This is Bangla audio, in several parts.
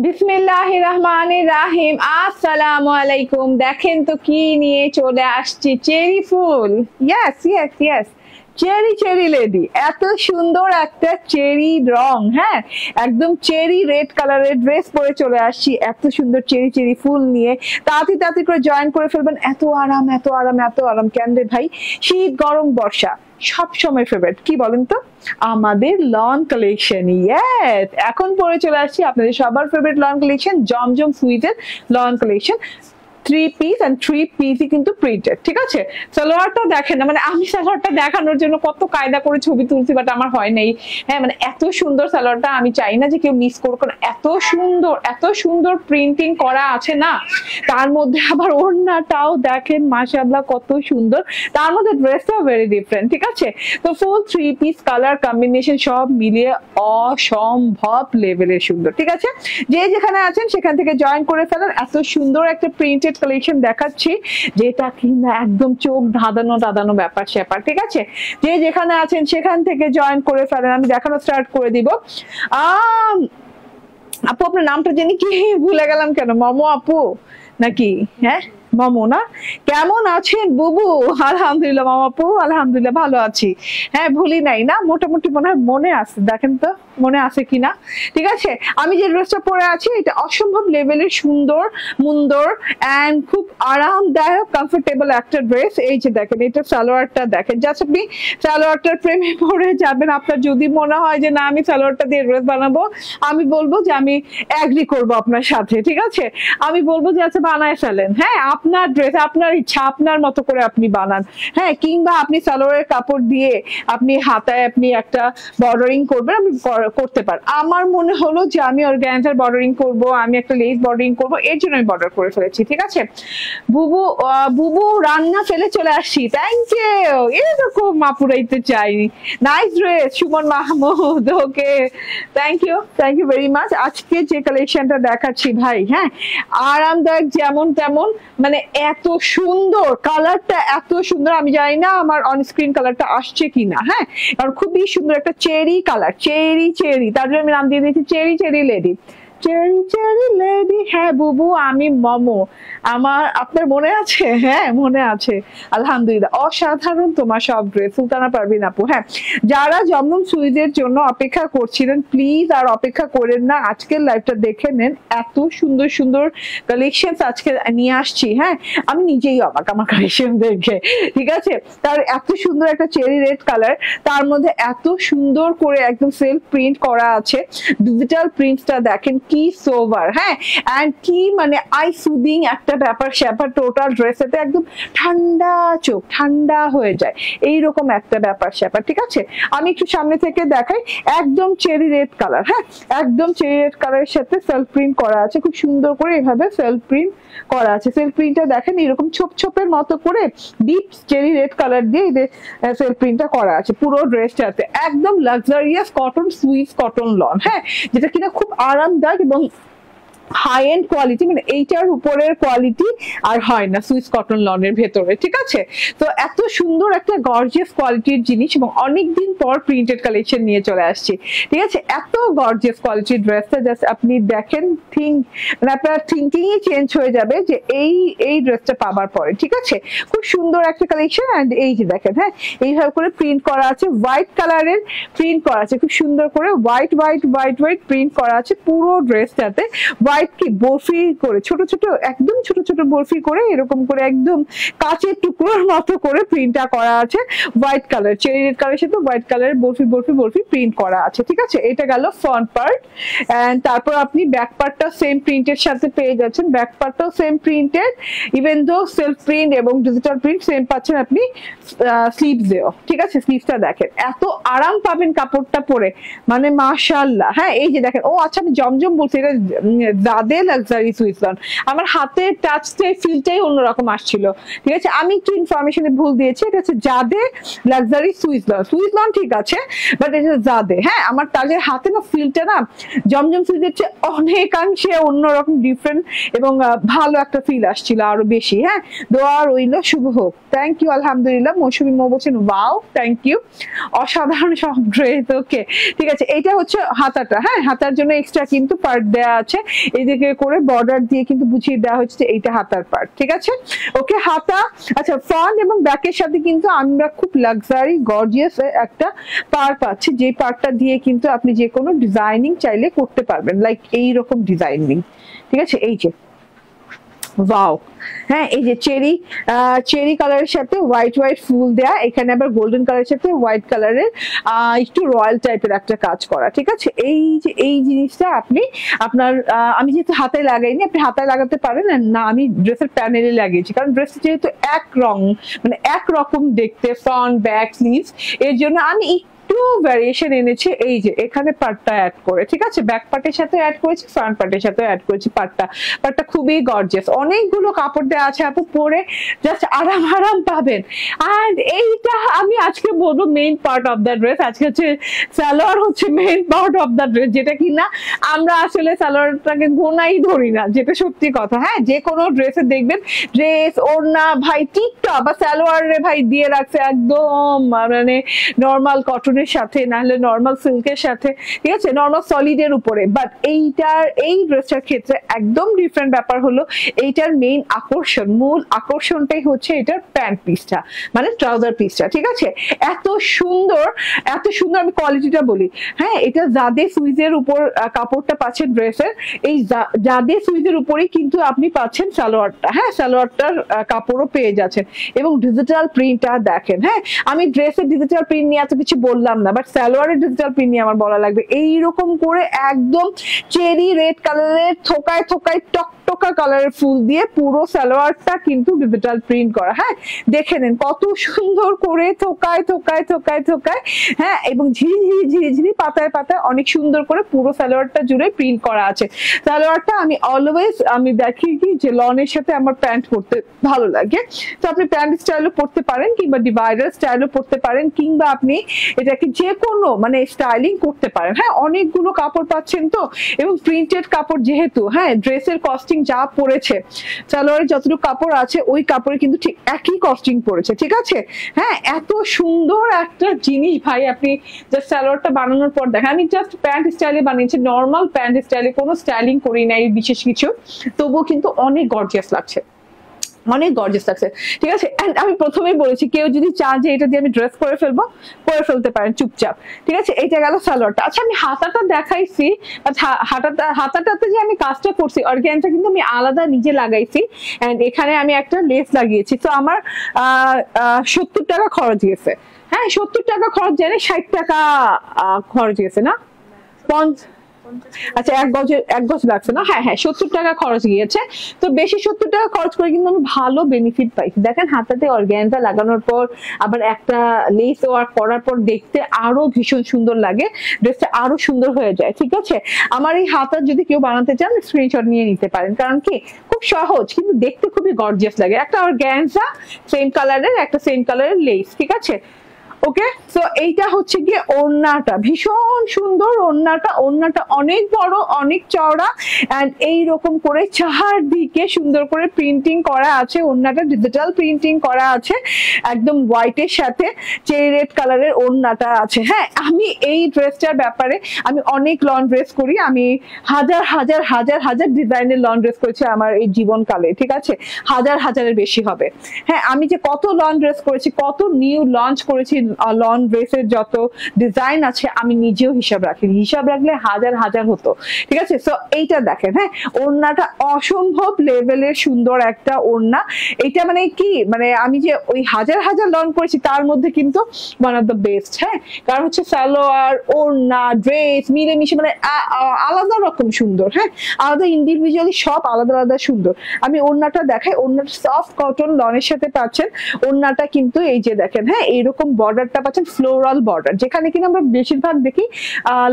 বিসমিল্লাহির রহমানির রহিম। আসসালামু আলাইকুম। দেখেন তো কি নিয়ে চলে আসছি, চেরি ফুল। Yes yes yes, cherry cherry lady. এত সুন্দর একটা চেরি রং, হ্যাঁ একদম চেরি রেড কালারের ড্রেস পরে চলে আসছি এত সুন্দর চেরি চেরি ফুল নিয়ে। তাড়াতাড়ি তাড়াতাড়ি করে জয়েন করে ফেলবেন। এত আরাম এত আরাম এত আরাম। কেন রে ভাই, শীত গরম বর্ষা সব সময় ফেভারিট। কি বলেন তো, আমাদের লন কালেকশন। ইয়েস, এখন পরে চলে আসছি আপনাদের সবার ফেভারিট লন কালেকশন, জমজম সুইটের লন কালেকশন। 3 পিস এন্ড 3 পিসই কিন্তু প্রিন্টেড, ঠিক আছে। সালোয়ারটা দেখেন না, মানে আমি সালোয়ারটা দেখানোর জন্য কত কায়দা করে ছবি তুলছি, বাট আমার হয় নাই। হ্যাঁ মানে এত সুন্দর সালোয়ারটা, আমি চাই না যে কেউ মিস করুক, কারণ এত সুন্দর প্রিন্টিং করা আছে না। তার মধ্যে আবার ওড়নাটাও দেখেন মাশাআল্লাহ কত সুন্দর, তার মধ্যে ড্রেসটাও ভেরি ডিফারেন্ট, ঠিক আছে। তো ফুল 3 পিস কালার কম্বিনেশন সব মিলিয়ে অসম্ভব লেভেলের সুন্দর, ঠিক আছে। যে যেখানে আছেন সেখান থেকে জয়েন করে ফেলেন। এত সুন্দর একটা প্রিন্টেড কালেকশন দেখাচ্ছি যেটা কিনা একদম চোখ ধাঁধানো ব্যাপার স্যাপার, ঠিক আছে। যে যেখানে আছেন সেখান থেকে জয়েন করে ফেলেন। আমি দেখানো স্টার্ট করে দিব। আপু আপনার নামটা জানি কি ভুলে গেলাম, কেন মমো আপু নাকি? হ্যাঁ মমো না? কেমন আছেন বুবু? আলহামদুলিল্লাহ মামা আপু, আলহামদুলিল্লাহ ভালো আছি। হ্যাঁ ভুলি নাই না, মোটামুটি মনে হয় মনে আছে, দেখেন তো মনে আছে কিনা। ঠিক আছে, আমি যে ড্রেসটা পরে আছি এটা অসম্ভব লেভেলের সুন্দর মুন্দর এন্ড খুব আরামদায়ক কমফোর্টেবল একটা ড্রেস। এই যে দেখেন, এটা সালোয়ারটা দেখেন, জাস্ট আপনি সালোয়ারটার প্রেমে পড়ে যাবেন। আপনার যদি মনে হয় যে না আমি সালোয়ারটা দিয়ে ড্রেস বানাবো, আমি বলবো যে আমি এগ্রি করবো আপনার সাথে, ঠিক আছে। আমি বলবো যে আচ্ছা বানায় ফেলেন, হ্যাঁ আপনার ড্রেস আপনার ইচ্ছা, আপনার মতো করে আপনি বানান। হ্যাঁ কিংবা আপনি সালোয়ারের কাপড় দিয়ে আপনি হাতায় আপনি একটা বর্ডারিং করবেন, আপনি করতে পারেন। আমার মনে হলো যে আমি অর্গানজার বর্ডারিং করব, আমি একটা লেস বর্ডারিং করব, এর জন্য আমি বর্ডার করে ফেলেছি, ঠিক আছে। বুবু রান্না ফেলে চলে আসছি, থ্যাংক ইউ। এরকম মাপুরাইতে চাই। Nice dress Suman Mahmud, okay thank you very much. আজকে যে কালেকশনটা দেখাচ্ছি ভাই, হ্যাঁ আরামদায়ক যেমন তেমন, মানে এত সুন্দর কালারটা, এত সুন্দর। আমি জানি না আমার অনস্ক্রিন কালারটা আসছে কিনা, হ্যাঁ কারণ খুবই সুন্দর একটা চেরি কালার, চেরি, তার জন্য আমি নাম দিয়ে দিয়েছি cherry cherry lady. Cherry cherry lady, হ্যাঁ বুবু আমি মমো। আপনার মনে আছে? হ্যাঁ মনে আছে, আলহামদুলিল্লাহ। অসাধারণ তোমার সব ড্রেস, সুলতানা পারভিন আপু। হ্যাঁ যারা জমজম সুইদের জন্য অপেক্ষা করছিলেন প্লিজ আর অপেক্ষা করেন না, আজকের লাইভটা দেখে নেন। এত সুন্দর সুন্দর কালেকশন আজকে নিয়ে আসছি, হ্যাঁ আমি নিজেই অবাক আমার কালেকশন দেখে, ঠিক আছে। তার এত সুন্দর একটা চেরি রেড কালার, তার মধ্যে এত সুন্দর করে একদম সেলফ প্রিন্ট করা আছে। ডিজিটাল প্রিন্টটা দেখেন কি সোভার, হ্যাঁ এন্ড কি মানে আই সুদিং একটা ব্যাপার স্যাপার। টোটাল ড্রেসেতে একদম ঠান্ডা চোখ ঠান্ডা হয়ে যায়, এইরকম একটা ব্যাপার স্যাপার, ঠিক আছে। আমি একটু সামনে থেকে দেখাই। একদম চেরি রেড কালার, হ্যাঁ একদম চেরি রেড কালারের সাথে সেলফ প্রিন্ট করা আছে, খুব সুন্দর করে এভাবে সেলফ প্রিন্ট করা আছে। সেলফ প্রিন্টটা দেখেন এরকম ছোপের মতো করে ডিপ চেরি রেড কালার দিয়ে সেলফ প্রিন্টটা করা আছে পুরো ড্রেসটাতে। একদম luxurious cotton, Swiss cotton loan, হ্যাঁ যেটা কিনা খুব আরামদায়ক এবং হাই এন্ড কোয়ালিটি, মানে এইটার উপরের কোয়ালিটি আর হয় না সুইস কটন লনের ভেতরে, ঠিক আছে। তো এত সুন্দর একটা গর্জিয়াস কোয়ালিটির জিনিস এবং অনেকদিন পর প্রিন্টেড কালেকশন নিয়ে চলে আসছি, ঠিক আছে। এত গর্জিয়াস কোয়ালিটির ড্রেসটা জাস্ট আপনি দেখেন, মানে আপনার থিঙ্কিংই চেঞ্জ হয়ে যাবে যে এই ড্রেসটা পাবার পরে, ঠিক আছে। খুব সুন্দর একটা কালেকশন। অ্যান্ড এই যে দেখেন, হ্যাঁ এইভাবে করে প্রিন্ট করা আছে, হোয়াইট কালারের প্রিন্ট করা আছে, খুব সুন্দর করে হোয়াইট প্রিন্ট করা আছে পুরো ড্রেসটাতে। হোয়াইট কি বরফি করে ছোট একদম ছোট বরফি করে এরকম করে একদম কাচের টুকরোর মতো করে প্রিন্টটা করা আছে। হোয়াইট কালার চেরি রেড কালারের সাথে হোয়াইট কালারের বরফি প্রিন্ট করা আছে, ঠিক আছে। এটা গেল ফ্রন্ট পার্ট। এন্ড তারপর আপনি ব্যাক পার্টটা সেম প্রিন্টের সাথে পেয়ে যাচ্ছেন, ব্যাক পার্টটাও same printed, even though self print এবং ডিজিটাল প্রিন্ট সেম পাচ্ছেন আপনি স্লিভসেও, ঠিক আছে। স্লিভসটা দেখেন এত আরাম পাবেন কাপড়টা পরে, মানে মাশাআল্লাহ। হ্যাঁ এই যে দেখেন, ও আচ্ছা আমি জমজম বলছি, এটা জাদে লাক্সারি সুইস লন। আমার হাতের টাচটাই ফিলটাই অন্যরকম আসছিল, ঠিক আছে। আমি একটু ইনফরমেশনে ভুল দিয়েছি, এটা হচ্ছে জাদে luxury Swiss lawn. Swiss lawn ঠিক আছে, বাট এটা জাদে। হ্যাঁ, আমার তাজের হাতে না ফিলটা না জমজম সুইসের চেয়ে অনেকাংশে অন্যরকম ডিফারেন্ট এবং ভালো একটা ফিল আসছিল আরো বেশি। হ্যাঁ, দোয়া রইল, শুভ হোক। থ্যাংক ইউ, আলহামদুলিল্লাহ। মৌসুমী মৌ বলছেন ওয়াও, থ্যাংক ইউ, অসাধারণ সব ড্রেস। ওকে, ঠিক আছে। এটা হচ্ছে হাতাটা। হ্যাঁ, হাতার জন্য এক্সট্রা কিন্তু পার্ট দেওয়া আছে, এইদিকে করে বর্ডার দিয়ে কিন্তু বুঝিয়ে দেওয়া হচ্ছে এইটা হাতার পার্ট, ঠিক আছে। ওকে, হাতা। আচ্ছা, ফ্রন্ট এবং ব্যাকের সাথে কিন্তু আমরা খুব লাক্সারি গর্জিয়াস একটা পার্ট পাচ্ছি, যে পার্টটা দিয়ে কিন্তু আপনি যে কোনো ডিজাইনিং চাইলে করতে পারবেন, লাইক এইরকম ডিজাইনিং, ঠিক আছে। এই যে ওয়াও, হ্যাঁ, এই যে চেরি কালারের সাথে হোয়াইট ফুল দেয়া, এখানে আবার গোল্ডেন কালারের সাথে হোয়াইট কালারের একটু রয়্যাল টাইপের একটা কাজ করা, ঠিক আছে। এই যে এই জিনিসটা আপনি আপনার আমি যেহেতু হাতায় লাগাইনি, আপনি হাতায় লাগাতে পারেন না, আমি ড্রেসের প্যানেলে লাগিয়েছি, কারণ ড্রেস যেহেতু এক রং মানে একরকম দেখতে, ফ্রন্ট ব্যাক স্লিভস, এর জন্য আমি একটু ভ্যারিয়েশন এনেছি। এই যে এখানে পার্টটা অ্যাড করে, ঠিক আছে, ব্যাক পার্টের সাথে অ্যাড করেছি, ফ্রন্ট পার্টের সাথে অ্যাড করেছি। পার্টটা খুবই গর্জিয়াস, অনেকগুলো কাপড় দেওয়া আছে আপু, পরে জাস্ট আরাম পাবেন। আর এইটা আমি আজকে বলবো main part of the dress. আজকে হচ্ছে সালোয়ার হচ্ছে main part of the dress, যেটা কিনা আমরা আসলে সালোয়ারটাকে গোনাই ধরি না, যেটা সত্যি কথা। হ্যাঁ, যে কোনো ড্রেসে দেখবেন ড্রেস ওড়না ভাই টিপটপ বা সালোয়ারে ভাই দিয়ে রাখছে একদম মানে নর্মাল কটনের সাথে, নাহলে নর্মাল সিল্কের সাথে, ঠিক আছে, নর্মাল সলিডের উপরে। বাট এই ড্রেসটার ক্ষেত্রে একদম ডিফারেন্ট ব্যাপার হলো, এইটার মেইন আকর্ষণ, মূল আকর্ষণটাই হচ্ছে এটার প্যান্ট পিসটা, মানে ট্রাউজার পিসটা, ঠিক আছে। এত সুন্দর আমি কোয়ালিটিটা বলি। হ্যাঁ, এটা জাদে সুইজের উপর কাপড়টা পাচ্ছেন ড্রেসের, এই জাদে সুইজের উপরেই কিন্তু আপনি পাচ্ছেন সালোয়ারটা। হ্যাঁ, সালোয়ারটার কাপড়ও পেয়ে যাচ্ছেন, এবং ডিজিটাল প্রিন্টটা দেখেন। হ্যাঁ, আমি ড্রেসের ডিজিটাল প্রিন্ট নিয়ে এত কিছু বললাম না, বাট সালোয়ারের ডিজিটাল প্রিন্ট নিয়ে আমার বলা লাগবে। এইরকম করে একদম চেরি রেড কালারের থোকায় টকটকা কালারের ফুল দিয়ে পুরো সালোয়ারটা কিন্তু ডিজিটাল প্রিন্ট করা। হ্যাঁ, দেখে নেন কত সুন্দর করে থোকায়। হ্যাঁ, এবং ঝিরি পাতায় অনেক সুন্দর করে পুরো সালোয়ারটা জুড়ে প্রিন্ট করা আছে। সালোয়ারটা আমি অলওয়েজ দেখি কি যে লনের সাথে আমার প্যান্ট পরতে ভালো লাগে, তো আপনি প্যান্ট স্টাইলও পরতে পারেন, কিংবা ডিভাইডার স্টাইলও পরতে পারেন, কিংবা আপনি এটাকে যে কোনো মানে স্টাইলিং করতে পারেন। হ্যাঁ, অনেকগুলো কাপড় পাচ্ছেন তো, এবং প্রিন্টেড কাপড় যেহেতু, হ্যাঁ, ড্রেসের কস্টিং যা পড়েছে, সালোয়ারের যতটুকু কাপড় আছে ওই কাপড়ে কিন্তু ঠিক একই কস্টিং পড়েছে, ঠিক আছে। হ্যাঁ, এত সুন্দর একটা জিনিস ভাই, আপনি জাস্ট সালোয়ারটা বানানোর পর দেখেন, আমি জাস্ট প্যান্ট স্টাইলে বানিয়েছি, নর্মাল প্যান্ট স্টাইলে, কোনো স্টাইলিং করি নাই বিশেষ কিছু, তবুও কিন্তু অনেক গর্জিয়াস লাগছে, ঠিক আছে। আমি প্রথমেই বলেছি, কেউ যদি চান যে এটা দিয়ে আমি ড্রেস করে ফেলতে পারেন চুপচাপ, ঠিক আছে। এটা গেল সালোয়ারটা। আচ্ছা, আমি হাতাটা দেখাইছি, হাতাটাতে যে আমি কাজটা করছি, অর্গানটা কিন্তু আমি আলাদা নিজে লাগাইছি, এন্ড এখানে আমি একটা লেস লাগিয়েছি। তো আমার 70 টাকা খরচ গেছে। হ্যাঁ, 70 টাকা খরচ যায় না, 60 টাকা খরচ গেছে না, আচ্ছা, এক গজ লাগছে না। হ্যাঁ, 70 টাকা খরচ গিয়েছে। তো বেশি 70 টাকা খরচ করে কিন্তু আমি ভালো বেনিফিট পাইছি। দেখেন, হাতাতে অর্গানজা লাগানোর পর আবার একটা লেস ওয়ার্ক করার পর দেখতে আরো ভীষণ সুন্দর লাগে, ড্রেসটা আরো সুন্দর হয়ে যায়, ঠিক আছে। আমার এই হাতা যদি কেউ বানাতে চান, স্ক্রিনশট নিয়ে নিতে পারেন, কারণ কি খুব সহজ, কিন্তু দেখতে খুবই গর্জিয়াস লাগে। একটা অর্গানজা সেম কালারের লেস, ঠিক আছে। ওকে, সো এইটা হচ্ছে গিয়ে ওড়নাটা, ভীষণ সুন্দর ওড়নাটা অনেক বড়, অনেক চওড়া, এন্ড এইরকম করে চারদিকে সুন্দর করে প্রিন্টিং করা আছে। ওড়নাটা ডিজিটাল প্রিন্টিং করা আছে, একদম হোয়াইটের সাথে চেরি রেড কালারের ওড়নাটা আছে। হ্যাঁ, আমি এই ড্রেসটার ব্যাপারে আমি অনেক লং ড্রেস করি, আমি হাজার ডিজাইনের লং ড্রেস করেছি আমার এই জীবনকালে, ঠিক আছে, হাজারের বেশি হবে। হ্যাঁ, আমি যে কত লং ড্রেস করেছি, কত নিউ লঞ্চ করেছি লং ড্রেসের যত ডিজাইন আছে, আমি নিজেও হিসাব রাখলে হাজার হতো, ঠিক আছে। সো এইটা দেখেন, হ্যাঁ, ওড়নাটা অসম্ভব লেভেলের সুন্দর একটা ওড়না। এটা মানে কি, মানে আমি যে ওই হাজার লং করেছি তার মধ্যে কিন্তু ওয়ান অফ দ্য বেস্ট। হ্যাঁ, কারণ হচ্ছে সালোয়ার, ওড়না, ড্রেস মিলেমিশে মানে আলাদা রকম সুন্দর। হ্যাঁ, আলাদা ইন্ডিভিজুয়ালি সব আলাদা সুন্দর। আমি ওড়নাটা দেখাই, ওড়নাটা সফট কটন লনের সাথে পাচ্ছেন। ওড়নাটা কিন্তু এই যে দেখেন, হ্যাঁ, এইরকম বর্ডার বর্ডারটা পাচ্ছেন ফ্লোরাল বর্ডার, যেখানে কিনা আমরা বেশিরভাগ দেখি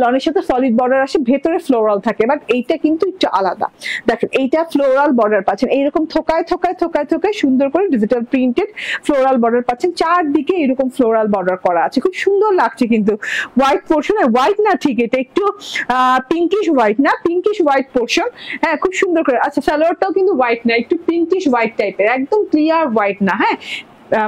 লনের সাথে সলিড বর্ডার আসে, ভেতরে ফ্লোরাল থাকে, বাট এইটা কিন্তু একটু আলাদা। দেখেন এইটা ফ্লোরাল বর্ডার পাচ্ছেন, এইরকম থোকায় থোকায় থোকায় থোকায় সুন্দর করে ডিজিটাল প্রিন্টেড ফ্লোরাল বর্ডার পাচ্ছেন, চারদিকে এরকম ফ্লোরাল বর্ডার করা আছে, খুব সুন্দর লাগছে। কিন্তু হোয়াইট পোর্শনে, হোয়াইট না ঠিক, এটা একটু পিঙ্কিশ হোয়াইট, না পিঙ্কিশ হোয়াইট পোর্শন, হ্যাঁ খুব সুন্দর করে। আচ্ছা সালোয়ারটাও কিন্তু হোয়াইট না, একটু পিঙ্কিশ হোয়াইট টাইপের, একদম ক্লিয়ার হোয়াইট না, হ্যাঁ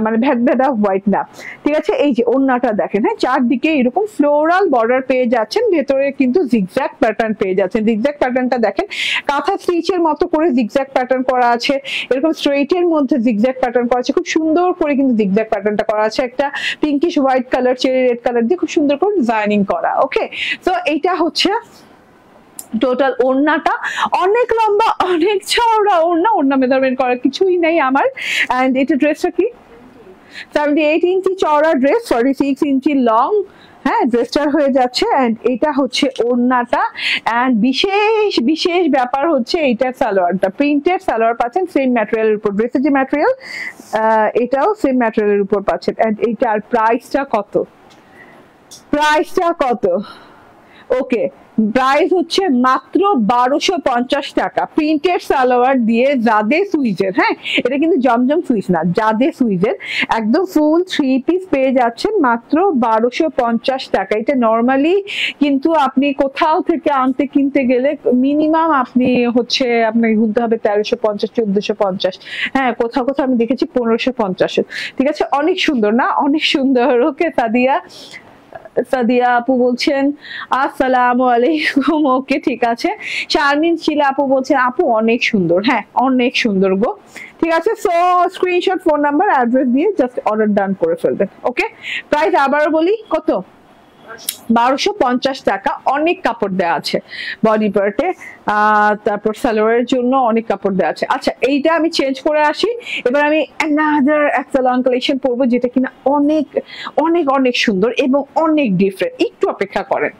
মানে ভেদভেদা হোয়াইট না, ঠিক আছে। এই যে ওড়নাটা দেখেন, হ্যাঁ চারদিকে এরকম ফ্লোরাল বর্ডার পেয়ে যাচ্ছেন, ভেতরে কিন্তু জিগজ্যাগ প্যাটার্ন পেয়ে যাচ্ছেন। জিগজ্যাগ প্যাটার্নটা দেখেন, কাঁথা স্টিচের মতো করে জিগজ্যাগ প্যাটার্ন করা আছে, এরকম স্ট্রেইটের মধ্যে জিগজ্যাগ প্যাটার্ন করা আছে, খুব সুন্দর করে কিন্তু জিগজ্যাগ প্যাটার্নটা করা আছে, একটা pinkish white colour, cherry red colour দিয়ে খুব সুন্দর করে ডিজাইনিং করা। ওকে, তো এইটা হচ্ছে টোটাল ওড়নাটা, অনেক লম্বা অনেক চওড়া ওড়না, ওড়না মেজারমেন্ট করার কিছুই নেই আমার। এন্ড এটা ড্রেসটা কি 78 ইঞ্চি চওড়া ড্রেস, 46 ইঞ্চি লং, হ্যাঁ ড্রেসটার হয়ে যাচ্ছে। এন্ড এটা হচ্ছে ওড়নাটা। এন্ড বিশেষ বিশেষ ব্যাপার হচ্ছে এইটার সালোয়ারটা, প্রিন্টেড সালোয়ার পাচ্ছেন সেম ম্যাটেরিয়ালের উপর, ড্রেসের যে ম্যাটেরিয়াল এটাও সেম ম্যাটেরিয়ালের উপর পাচ্ছেন। এন্ড এইটার প্রাইসটা কত, প্রাইসটা কত? ওকে, প্রাইস হচ্ছে মাত্র 1250 টাকা, প্রিন্টেড সালোয়ার দিয়ে জাদে সুইজের, হ্যাঁ এটা কিন্তু জমজম সুইচ না, জাদে সুইজের একদম ফুল 3 পিস পেয়ে যাচ্ছেন মাত্র 1250 টাকা। এটা নর্মালি কিন্তু আপনি কোথাও থেকে আনতে কিনতে গেলে মিনিমাম আপনি হচ্ছে আপনাকে গুনতে হবে 1350 1450, হ্যাঁ কোথাও কোথাও আমি দেখেছি 1550। ঠিক আছে, অনেক সুন্দর না, অনেক সুন্দর। ওকে সাদিয়া, সাদিয়া আপু বলছেন আসসালামু আলাইকুম, ওকে ঠিক আছে। শারমিন শিলা আপু বলছেন আপু অনেক সুন্দর, হ্যাঁ অনেক সুন্দর গো, ঠিক আছে। So screenshot, phone number, address দিয়ে জাস্ট অর্ডার ডান করে ফেলবেন। ওকে, প্রাইস আবারও বলি কত, 1250 টাকা। অনেক কাপড় দেওয়া আছে বডি পার্টে, তারপর সালোয়ারের জন্য অনেক কাপড় দেওয়া আছে। আচ্ছা এইটা আমি চেঞ্জ করে আসি, এবার আমি অ্যানাদার একটা লং কালেকশন পরবো, যেটা কিনা অনেক অনেক অনেক সুন্দর এবং অনেক ডিফারেন্ট। একটু অপেক্ষা করেন।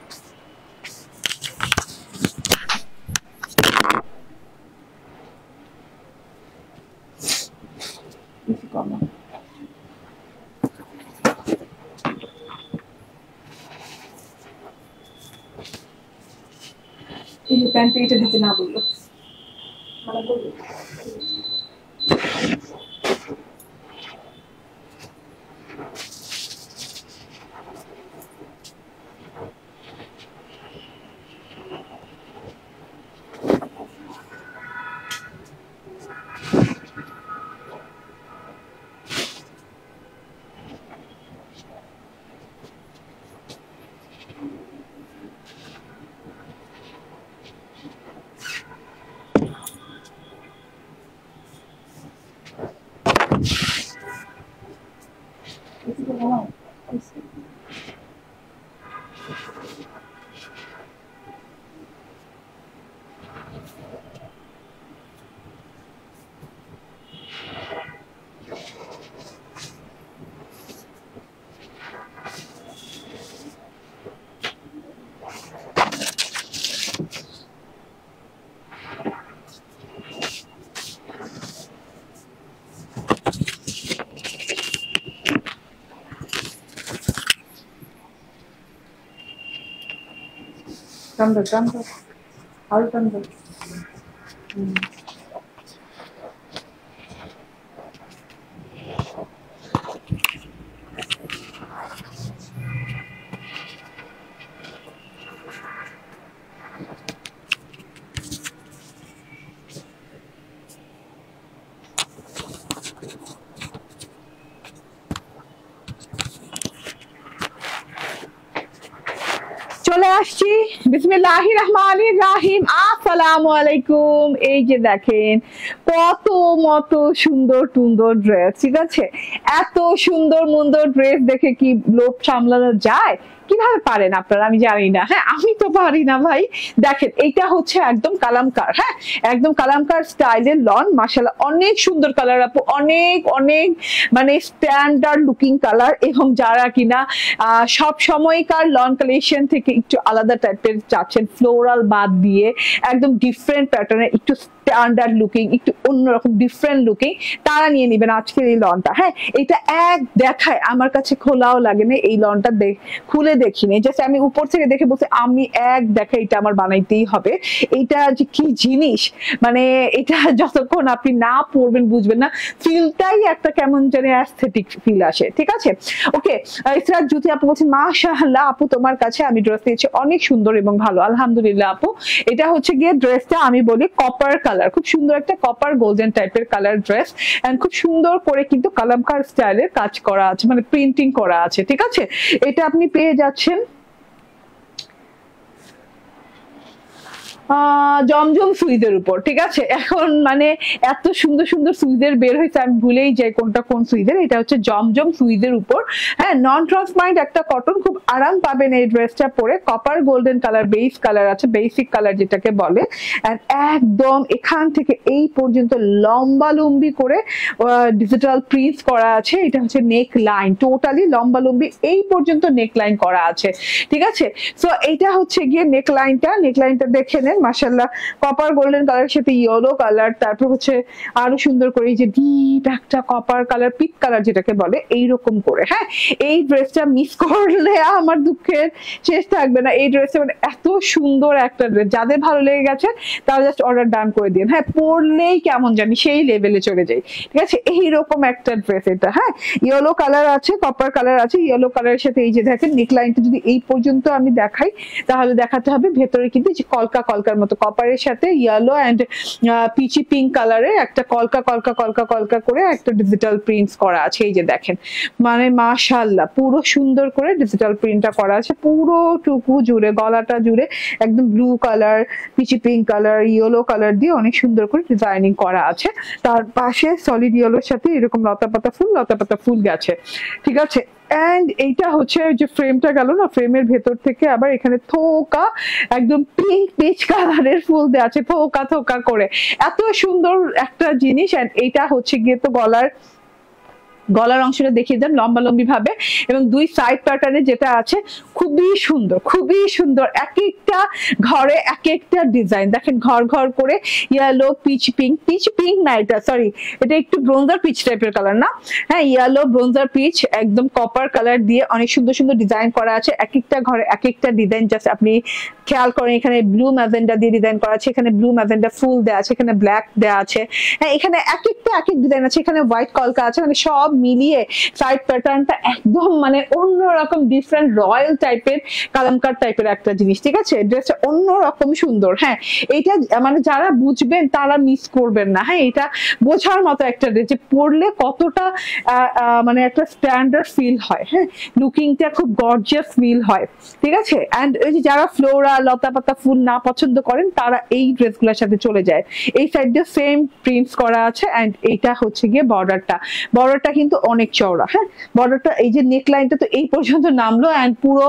প্যান্ট এটা দিতে না বললো, আরো চলে আসছি। বিসমিল্লাহির রহমানির রহিম, আসসালামু আলাইকুম। এই যে দেখেন কত মত সুন্দর সুন্দর ড্রেস, ঠিক আছে। এত সুন্দর সুন্দর ড্রেস দেখে কি লোভ সামলানো যায়? কিভাবে পারেন আপনারা আমি জানি না। হ্যাঁ আমি তো পারি না ভাই। দেখেন এইটা হচ্ছে একদম কালামকার, হ্যাঁ একদম কালামকার স্টাইলের লন, মাশাআল্লাহ অনেক সুন্দর কালার আপু, অনেক অনেক মানে স্ট্যান্ডার্ড লুকিং কালার। এবং যারা কিনা সব সময়কার লন কালেকশন থেকে একটু আলাদা টাইপের চাচ্ছেন, ফ্লোরাল বাদ দিয়ে একদম ডিফারেন্ট প্যাটার্নের, একটু স্ট্যান্ডার্ড লুকিং, একটু অন্যরকম ডিফারেন্ট লুকিং, তারা নিয়ে নেবেন আজকের এই লনটা। হ্যাঁ এটা এক দেখায় আমার কাছে খোলাও লাগে না, এই লনটা খুলে দেখিনি, জাস্ট আমি উপর থেকে দেখে বলছি আমি এক দেখা এটা আমার বানাইতেই হবে। এটা যে কি জিনিস, মানে এটা যতক্ষণ আপনি না পরবেন বুঝবেন না, ফিলটাই একটা কেমন জানি অ্যাস্থেটিক ফিল আসে। ঠিক আছে ওকে। ইসরাত জ্যোতি আপু বলছেন মাশাআল্লাহ আপু তোমার কাছে আমি ড্রেস পেয়েছি অনেক সুন্দর এবং ভালো, আলহামদুলিল্লাহ আপু। এটা হচ্ছে গিয়ে ড্রেসটা আমি বলি কপার কালার, খুব সুন্দর একটা কপার গোল্ডেন টাইপের কালার ড্রেস, এন্ড খুব সুন্দর করে কিন্তু কালামকার স্টাইলের কাজ করা আছে, মানে প্রিন্টিং করা আছে। ঠিক আছে এটা আপনি পেয়ে যাচ্ছেন জমজম সুইদের উপর। ঠিক আছে এখন মানে এত সুন্দর সুন্দর সুইদের বের হয়েছে আমি ভুলেই যাই কোনটা কোন সুইদের। এটা হচ্ছে জমজম সুইদের উপর, হ্যাঁ নন ট্রান্সপারেন্ট একটা কটন, খুব আরাম পাবেন এই ড্রেসটা পরে। Copper golden colour base colour আছে, বেসিক কালার যেটাকে বলে, একদম এখান থেকে এই পর্যন্ত লম্বালম্বি করে ডিজিটাল প্রিন্টস করা আছে। এটা হচ্ছে নেক লাইন, টোটালি লম্বালম্বি এই পর্যন্ত নেক লাইন করা আছে। ঠিক আছে সো এইটা হচ্ছে গিয়ে নেক লাইনটা দেখে নেন মাশাআল্লাহ, কপার গোল্ডেন কালারের সাথে ইয়েলো কালার, তারপর হচ্ছে আরো সুন্দর করে এই যে ডিপ একটা কপার কালার, পিক কালার যেটাকে বলে, এইরকম করে। হ্যাঁ এই ড্রেসটা মিস করলে আমার দুঃখের শেষ থাকবে না। এই ড্রেসটা মানে এত সুন্দর একটা ড্রেস, যাদের ভালো লেগে গেছে তারা জাস্ট অর্ডার ডান করে দিন। হ্যাঁ পরলেই কেমন জানি সেই লেভেলে চলে যাই। ঠিক আছে এইরকম একটা ড্রেস এটা। হ্যাঁ ইয়েলো কালার আছে, কপার কালার আছে, ইয়েলো কালারের সাথে এই যে দেখেন নেক লাইনটা যদি এই পর্যন্ত আমি দেখাই তাহলে দেখাতে হবে ভেতরে কিন্তু যে কলকা কলকার মতো কপারের সাথে ইয়েলো এন্ড পিচি পিঙ্ক কালারের একটা কলকা কলকা কলকা কলকা করে একটা ডিজিটাল প্রিন্টস করা আছে। এই যে দেখেন মানে মাশাআল্লাহ পুরো সুন্দর করে ডিজিটাল প্রিন্টটা করা আছে পুরো টুকু জুড়ে, গলাটা জুড়ে একদম blue colour, peachy pink colour, yellow colour দিয়ে অনেক সুন্দর করে ডিজাইনিং করা আছে। তার পাশে সলিড ইয়েলোর সাথে এরকম লতা পাতা ফুল গেছে। ঠিক আছে এন্ড এইটা হচ্ছে যে ফ্রেমটা গেল না, ফ্রেমের ভেতর থেকে আবার এখানে থোকা একদম পিঙ্ক পিচ কালারের ফুল দেওয়া আছে, থোকা করে, এত সুন্দর একটা জিনিস। এন্ড এইটা হচ্ছে গিয়ে তো গলার অংশটা দেখিয়ে দেন লম্বালম্বি ভাবে, এবং দুই সাইড প্যাটার্নে যেটা আছে খুবই সুন্দর এক একটা ঘরে এক একটা ডিজাইন। দেখেন ঘর ঘর করে ইয়েলো পিচ পিঙ্ক না এটা সরি এটা একটু ব্রোঞ্জার পিচ টাইপের কালার না, হ্যাঁ ইয়েলো ব্রোঞ্জার পিচ একদম কপার কালার দিয়ে অনেক সুন্দর সুন্দর ডিজাইন করা আছে। এক একটা ঘরে এক একটা ডিজাইন, জাস্ট আপনি খেয়াল করেন এখানে ব্লু ম্যাজেন্ডা দিয়ে ডিজাইন করা আছে, এখানে ব্লু ম্যাজেন্ডা ফুল দেওয়া আছে, এখানে ব্ল্যাক দেওয়া আছে, হ্যাঁ এখানে এক একটা এক এক ডিজাইন আছে, এখানে হোয়াইট কলকা আছে, মানে সব মিলিয়ে সাইড প্যাটার্নটা একদম মানে অন্যরকম ডিফারেন্ট রয়্যাল টাইপের কালামকার টাইপের একটা জিনিস। ঠিক আছে ড্রেসটা অন্যরকম সুন্দর। হ্যাঁ এইটা মানে যারা বুঝবেন তারা মিস করবেন না। হ্যাঁ এটা বোঝার মতো একটা ড্রেস যে পরলে কতটা মানে একটা স্ট্যান্ডার্ড ফিল হয়, হ্যাঁ লুকিংটা খুব গর্জিয়াস ফিল হয়। ঠিক আছে এন্ড এই যে যারা ফ্লোরা লতা পাতা ফুল না পছন্দ করেন তারা এই ড্রেসগুলোর সাথে চলে যায়। এই সাইড দিয়ে সেম প্রিন্টস করা আছে এন্ড এইটা হচ্ছে গিয়ে বর্ডারটা কিন্তু অনেক চওড়া। হ্যাঁ বর্ডারটা এই যে নেক লাইনটা তো এই পর্যন্ত নামলো এন্ড পুরো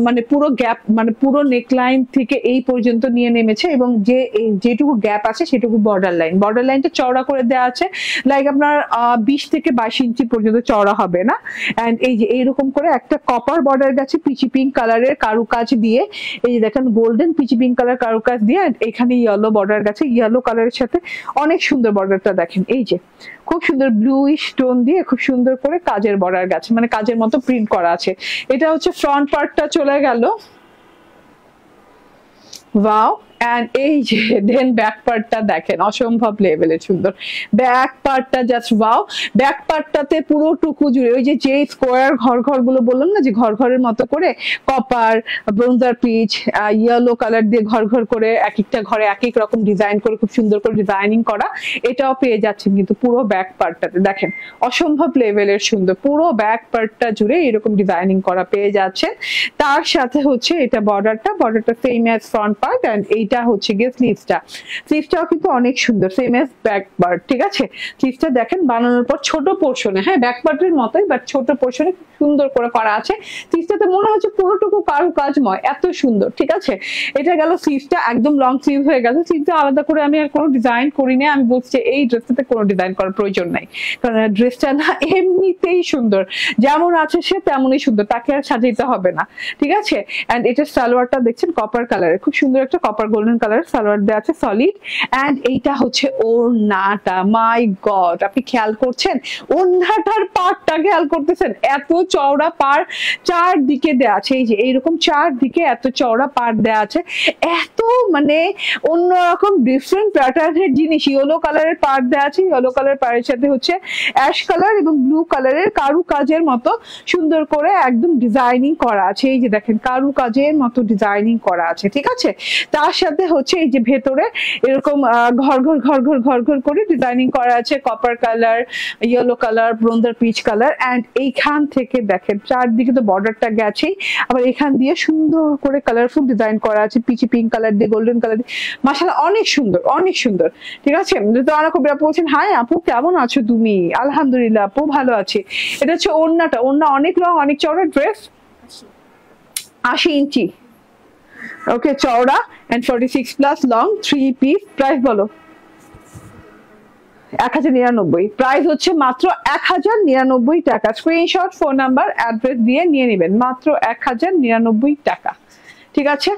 মানে পুরো গ্যাপ মানে পুরো নেক লাইন থেকে এই পর্যন্ত নিয়ে নেমেছে, এবং যেটুকু গ্যাপ আছে সেটুকু বর্ডার লাইনটা চওড়া করে দেওয়া আছে, লাইক আপনার 20 থেকে 22 ইঞ্চি পর্যন্ত চওড়া হবে না। এন্ড এই যে এইরকম করে একটা কপার বর্ডার গেছে পিচি পিঙ্ক কালারের কারুকাজ দিয়ে, এই যে দেখেন গোল্ডেন পিচি পিঙ্ক কালার কারুকাজ দিয়ে, এখানে ইয়েলো বর্ডার গেছে, ইয়েলো কালারের সাথে অনেক সুন্দর বর্ডারটা দেখেন, এই যে খুব সুন্দর ব্লুইশ টোন দিয়ে খুব সুন্দর করে কাজের বর্ডার গেছে, মানে কাজের মতো প্রিন্ট করা আছে। এটা হচ্ছে ফ্রন্ট পার্টটা চলে গেল, ওয়াও এন্ড এই যে দেন ব্যাক পার্টটা দেখেন অসম্ভব লেভেলের সুন্দর ব্যাক পার্টটা, জাস্ট ওয়াও। ব্যাক পার্টটাতে পুরো টুকু জুড়ে ওই যে স্কোয়ার ঘর গুলো বললাম না যে ঘরের মতো করে copper bronzer peach yellow colour দিয়ে ঘর করে এক একটা ঘরে এক এক রকম ডিজাইন করে খুব সুন্দর করে ডিজাইনিং করা, এটাও পেয়ে যাচ্ছেন কিন্তু পুরো ব্যাক পার্টটাতে দেখেন অসম্ভব লেভেলের সুন্দর পুরো ব্যাক পার্টটা জুড়ে এরকম ডিজাইনিং করা পেয়ে যাচ্ছে। তার সাথে হচ্ছে এটা বর্ডারটা same as front part and এইটা এইটা হচ্ছে গিয়ে স্লিভসটাও কিন্তু অনেক সুন্দর, সেম এজ ব্যাক পার্ট। ঠিক আছে, স্লিভসটা দেখেন বানানোর পর ছোট পোর্শনে, হ্যাঁ ব্যাক পার্টের মতোই বাট ছোট পোর্শনে সুন্দর করে করা আছে। স্লিভসটাতে মনে হচ্ছে পুরোটুকু কারুকাজময়, এত সুন্দর। ঠিক আছে, এটা গেল স্লিভসটা, একদম লং স্লিভ হয়ে গেছে। স্লিভসটা আলাদা করে আমি আর কোনো ডিজাইন করি না, আমি বলছি এই ড্রেসটাতে কোনো ডিজাইন করার প্রয়োজন নাই, কারণ ড্রেসটা না এমনিতেই সুন্দর, যেমন আছে সে তেমনই সুন্দর, তাকে আর সাজাইতে হবে না। ঠিক আছে, এন্ড এটার সালোয়ারটা দেখছেন কপার কালারের, খুব সুন্দর একটা কপার গোল্ডেন কালারের সালোয়ার দেওয়া আছে, সলিড। এন্ড এইটা হচ্ছে ওড়নাটা, মাই গড আপনি খেয়াল করছেন ওড়নাটার পাড়টা, খেয়াল করতেছেন এত চওড়া পাড় চারদিকে দেওয়া আছে, এই যে এইরকম চারদিকে এত চওড়া পাড় দেওয়া আছে, এত মানে অন্যরকম ডিফারেন্ট প্যাটার্নের জিনিস। ইয়েলো কালারের পাড় দেওয়া আছে, ইয়েলো কালার পাড়ের সাথে হচ্ছে অ্যাশ কালার এবং ব্লু কালারের কারু কাজের মতো সুন্দর করে একদম ডিজাইনিং করা আছে, এই যে দেখেন কারু কাজের মতো ডিজাইনিং করা আছে। ঠিক আছে, তার সাথে হচ্ছে এই যে ভেতরে এরকম ঘর ঘর ঘর ঘর ঘর ঘর করে ডিজাইনিং করা আছে, copper colour, yellow colour, bronzer peach colour. And এইখান থেকে দেখেন চারদিকে তো বর্ডারটা গেছেই, আবার এখান দিয়ে সুন্দর করে কালারফুল ডিজাইন করা আছে, পিচি পিঙ্ক কালার দিয়ে, গোল্ডেন কালার দিয়ে, মাশাআল্লাহ অনেক সুন্দর, অনেক সুন্দর। ঠিক আছে, তো অনেক আপু বলছেন হাই আপু কেমন আছো তুমি? আলহামদুলিল্লাহ আপু ভালো আছি। এটা হচ্ছে ওড়নাটা, ওড়না অনেক লং অনেক চওড়া, ড্রেস 80 ইঞ্চি, ওকে চওড়া and 46 plus long, 3 piece. Price বলো? 1099। প্রাইস হচ্ছে মাত্র 1099 টাকা। স্ক্রিনশট, ফোন নাম্বার, অ্যাড্রেস দিয়ে নিয়ে নেবেন, মাত্র 1099 টাকা। ঠিক আছে,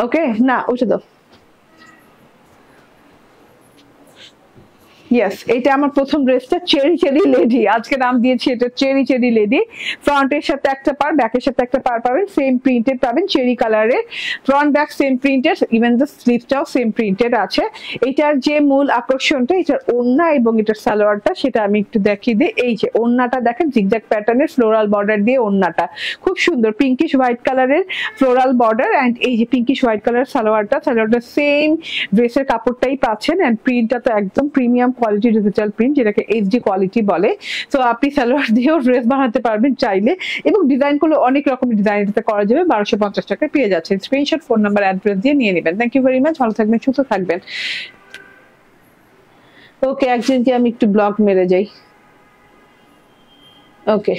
ওকে না ওটা দাও। ইয়েস, এটা আমার প্রথম ড্রেসটা, চেরি চেরি লেডি, আজকে নাম দিয়েছি এটা চেরি চেরি লেডি। ফ্রন্টের সাথে একটা পার, ব্যাকের সাথে একটা পার পাবেন, সেম প্রিন্টেড পাবেন, চেরি কালারের front back same printed, even the স্লিভসটাও সেম প্রিন্টেড আছে। এটার যে মূল আকর্ষণটা এটার ওড়না এবং এটার সালোয়ারটা, সেটা আমি একটু দেখিয়ে দিই। এই যে ওড়নাটা দেখেন জিগজ্যাগ প্যাটার্নের ফ্লোরাল বর্ডার দিয়ে ওড়নাটা খুব সুন্দর, পিঙ্কিশ হোয়াইট কালারের ফ্লোরাল বর্ডার। এন্ড এই যে পিঙ্কিশ হোয়াইট কালার সালোয়ারটা সেম ড্রেসের কাপড়টাই পাচ্ছেন। এন্ড প্রিন্টটা তো একদম প্রিমিয়াম কোয়ালিটি ডিজিটাল প্রিন্ট, যেটাকে এইচডি কোয়ালিটি বলে। তো আপনি সালোয়ার দিয়েও ড্রেস বানাতে পারবেন চাইলে, এবং ডিজাইন করলে অনেক রকমের ডিজাইন এটাতে করা যাবে। 1250 টাকায় পেয়ে যাচ্ছেন। স্ক্রিনশট, ফোন নাম্বার, অ্যাড্রেস দিয়ে নিয়ে নেবেন। থ্যাংক ইউ ভেরি মাচ, ভালো থাকবেন, সুস্থ থাকবেন। ওকে, একজনকে আমি একটু ব্লক মেরে যাই। ওকে।